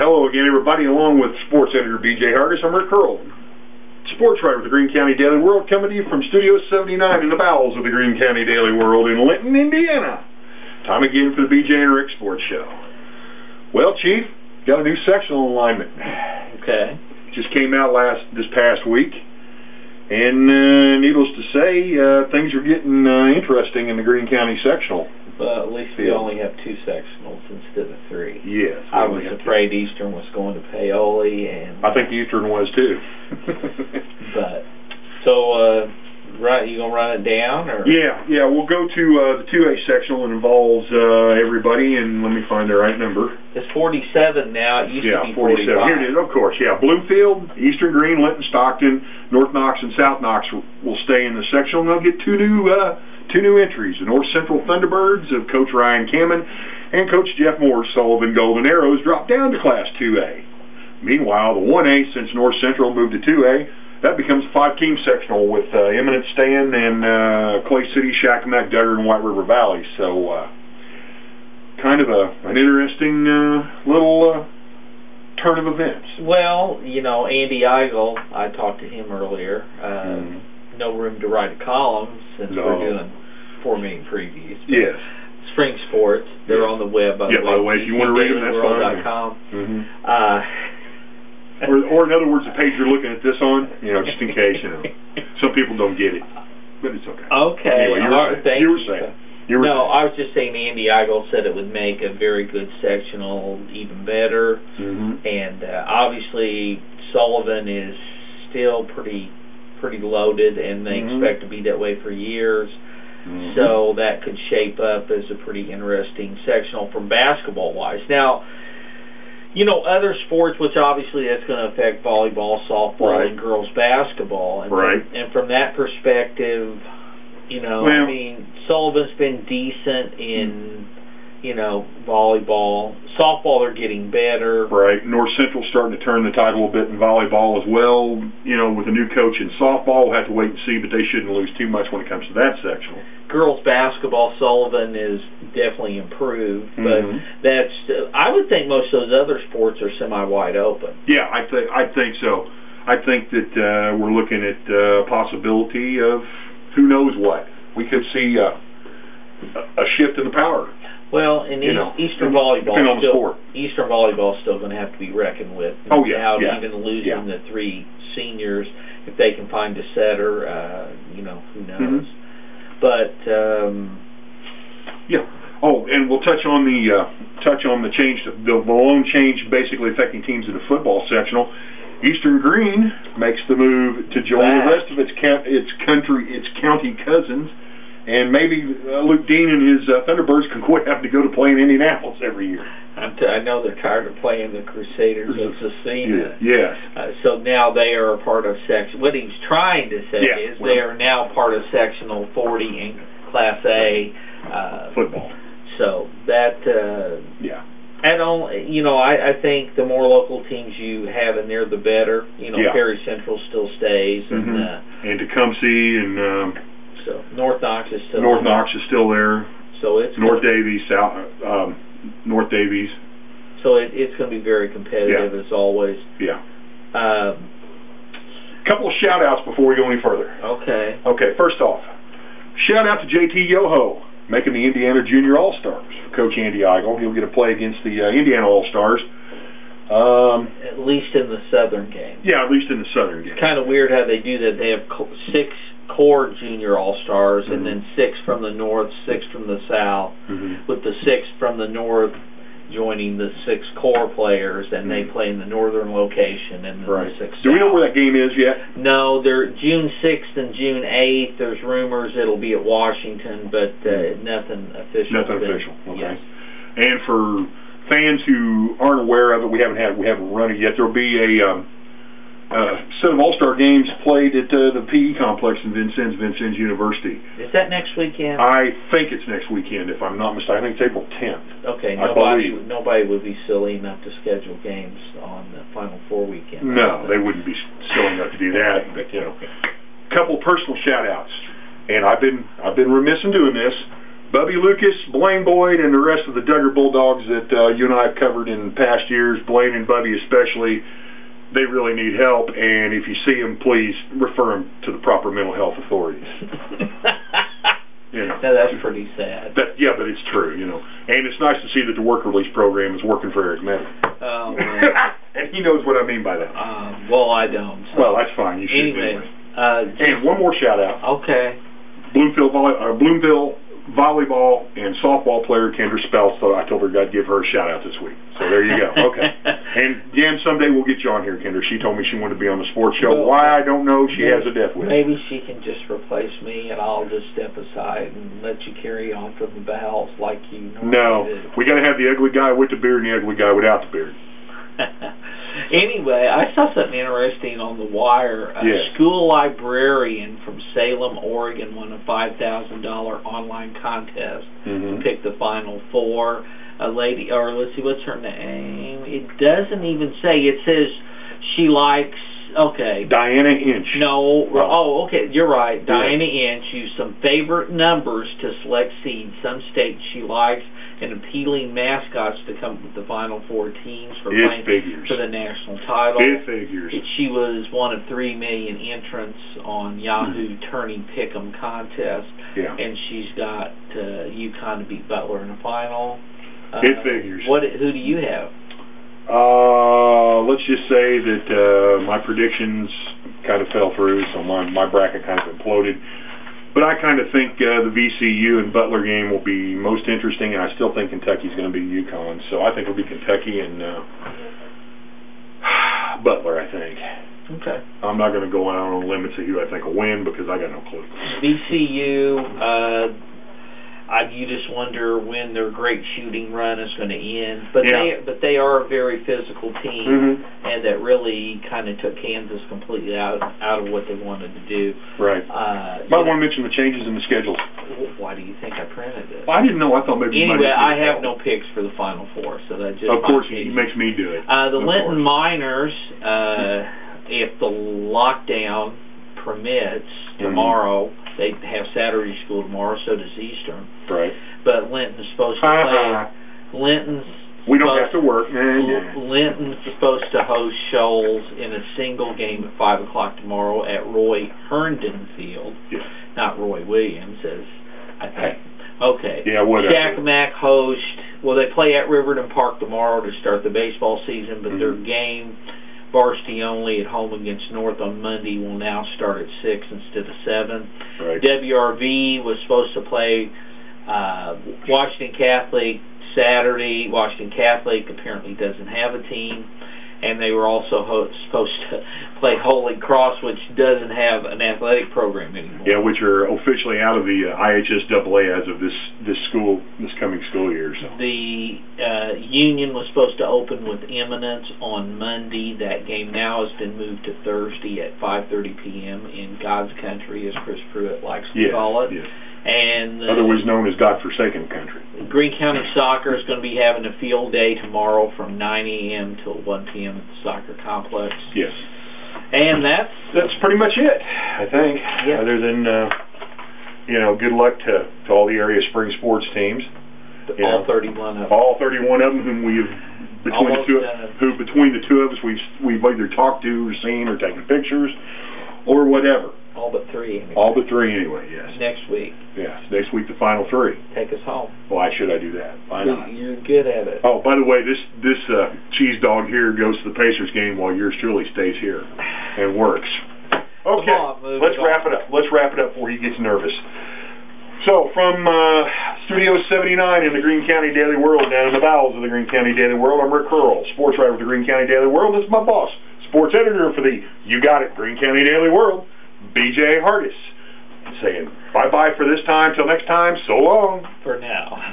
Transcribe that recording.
Hello again, everybody, along with sports editor B.J. Hargis. I'm Rick Earl, sports writer with the Greene County Daily World, coming to you from Studio 79 in the bowels of the Greene County Daily World in Linton, Indiana. Time again for the B.J. and Rick Sports Show. Well, Chief, got a new sectional alignment. Okay. Just came out this past week, and needless to say, things are getting interesting in the Greene County sectional. Well, at least we only have 2 sectionals instead of 3. Yes. I was afraid Eastern was going to Paoli, and I think Eastern was too. But so, right, you gonna run it down, or? Yeah. We'll go to the 2A sectional. It involves everybody, and let me find the right number. It's 47 now. It used to be 45. Here it is. Of course, yeah. Bloomfield, Eastern Greene, Linton, Stockton, North Knox, and South Knox will stay in the sectional. And they'll get two new entries: the North Central Thunderbirds of Coach Ryan Kamen and Coach Jeff Moore's Sullivan Golden Arrows drop down to Class 2A. Meanwhile, the 1A, since North Central moved to 2A, that becomes a 5-team sectional with Eminence staying and Clay City, Shakamak, Duggar, and White River Valley. So, kind of an interesting little turn of events. Well, you know, Andy Eigel, I talked to him earlier. No room to write a column since we're doing 4 main previews. Yes. Spring Sports, they're on the web, by the way. Yeah, by the way, if you want to read them, that's fine. Or in other words, the page you're looking at this on, just in case, some people don't get it, but it's okay. Okay. Anyway, you were saying. I was just saying Andy Eigel said it would make a very good sectional even better, and obviously Sullivan is still pretty loaded, and they expect to be that way for years. So that could shape up as a pretty interesting sectional from basketball-wise. Now, other sports, which obviously that's going to affect volleyball, softball, and girls basketball. And and from that perspective, I mean, Sullivan's been decent in, volleyball. Softball, they're getting better. Right. North Central's starting to turn the tide a little bit in volleyball as well. With a new coach in softball, we'll have to wait and see, but they shouldn't lose too much when it comes to that sectional. Girls basketball, Sullivan is definitely improved, but I would think most of those other sports are semi-wide open. Yeah, I think so. I think that we're looking at a possibility of who knows what. We could see a shift in the power. Well, in Eastern volleyball, Eastern volleyball is still going to have to be reckoned with. Without even losing the 3 seniors, if they can find a setter, who knows. But and we'll touch on the change, the lone change basically affecting teams in the football sectional. Eastern Greene makes the move to join the rest of its county cousins, and maybe Luke Dean and his Thunderbirds can quit having to go to play in Indianapolis every year. I know they're tired of playing the Crusaders of Cecina. Yes. So now they are a part of section. What he's trying to say is they are now part of sectional 40 in Class A football. So that I think the more local teams you have in there, the better. Perry Central still stays, and Tecumseh and so North Knox is still there. So it's North Davies, North Davies. So it's going to be very competitive as always. Yeah. Couple of shout outs before we go any further. Okay. First off, shout out to JT Yoho making the Indiana Junior All-Stars. Coach Andy Eigel, he'll get a play against the Indiana All-Stars. At least in the Southern game. Yeah, at least in the Southern game. It's kind of weird how they do that. They have 6 core Junior All-Stars, and then 6 from the North, 6 from the South, with the 6 from the North joining the 6 core players, and they play in the northern location, and then the 6 Do we know where that game is yet? No, they're June 6th and June 8th. There's rumors it'll be at Washington, but nothing official. Nothing official. Okay. Yes. And for fans who aren't aware of it, we haven't run it yet. There'll be a set of All-Star games played at the PE complex in Vincennes University. Is that next weekend? I think it's next weekend, if I'm not mistaken. I think it's April 10th. Okay, nobody would be silly enough to schedule games on the Final Four weekend. No, they wouldn't be silly enough to do that. But a couple personal shout-outs, and I've been remiss in doing this. Bubby Lucas, Blaine Boyd, and the rest of the Duggar Bulldogs that you and I have covered in past years, Blaine and Bubby especially, they really need help, and if you see them, please refer them to the proper mental health authorities. You know. Now, that's pretty sad. Yeah, but it's true, you know. And it's nice to see that the work release program is working for Eric Medley. Oh, and he knows what I mean by that. Well, I don't. So. Well, that's fine. You should anyway. And one more shout out. Okay. Bloomfield volleyball and softball player Kendra Speltz. So I told her I'd give her a shout out this week. So there you go. Okay. And Dan, someday we'll get you on here, Kendra. She told me she wanted to be on the sports show. Well, why, I don't know. She has a death wish. Maybe she can just replace me, and I'll just step aside and let you carry on from the bowels like you normally do. We got to have the ugly guy with the beard and the ugly guy without the beard. Anyway, I saw something interesting on the wire. A school librarian from Salem, Oregon won a $5,000 online contest to pick the final four. A lady, or let's see, what's her name? It doesn't even say. It says she likes, Diana Inch. No, okay, you're right. Diana Inch used some favorite numbers to select seeds. Some states she likes, and appealing mascots to come with the final four teams for playing for the national title. It figures. She was one of 3 million entrants on Yahoo Tourney Pick'em contest, and she's got UConn to beat Butler in the final. It figures. Who do you have? Let's just say that my predictions kind of fell through, so my bracket kind of imploded. But I kind of think the VCU and Butler game will be most interesting, and I still think Kentucky's going to beat UConn. So I think it'll be Kentucky and Butler, I think. Okay. I'm not going to go out on a limb and say who I think will win because I got no clue. VCU, you just wonder when their great shooting run is going to end. But they are a very physical team, and that really kind of took Kansas completely out of what they wanted to do. Right. Might want to mention the changes in the schedule. Why do you think I printed it? Well, I didn't know. I thought maybe. Anyway, I have no picks for the Final Four, so that just. Of course, he makes me do it. The Linton Miners, if the lockdown permits tomorrow. They have Saturday school tomorrow, so does Eastern. Right. But Linton's supposed to play. We don't have to work. Linton's supposed to host Shoals in a single game at 5 o'clock tomorrow at Roy Herndon Field. Yeah. Not Roy Williams, as I think. Okay. Yeah, whatever. Jackamack host. Well, they play at Riverton Park tomorrow to start the baseball season, but their game, varsity only, at home against North on Monday, will now start at 6 instead of 7. Right. WRV was supposed to play Washington Catholic Saturday. Washington Catholic apparently doesn't have a team. And they were also supposed to play Holy Cross, which doesn't have an athletic program anymore. Yeah, which are officially out of the IHSAA as of this coming school year. So. The Union was supposed to open with Eminence on Monday. That game now has been moved to Thursday at 5:30 p.m. in God's country, as Chris Pruitt likes to call it. Yes. And otherwise known as God-forsaken country. Greene County Soccer is going to be having a field day tomorrow from 9 a.m. till 1 p.m. at the soccer complex. Yes. And that's pretty much it, I think. Yeah. Other than good luck to all the area spring sports teams. All 31 of them. All 31 of them whom we've between the two of us we've either talked to or seen or taken pictures or whatever. All but 3 anyway. All but 3 anyway, yes. Next week. Yes, next week the final 3. Take us home. Why should I do that? Why not? You're good at it. Oh, by the way, this cheese dog here goes to the Pacers game while yours truly stays here and works. Okay, let's wrap it up. Let's wrap it up before he gets nervous. So, from Studio 79 in the Greene County Daily World, down in the bowels of the Greene County Daily World, I'm Rick Curl, sports writer with the Greene County Daily World. This is my boss, sports editor for the You Got It Greene County Daily World, B.J. Hardis, saying bye-bye for this time. Till next time, so long. For now. Bye.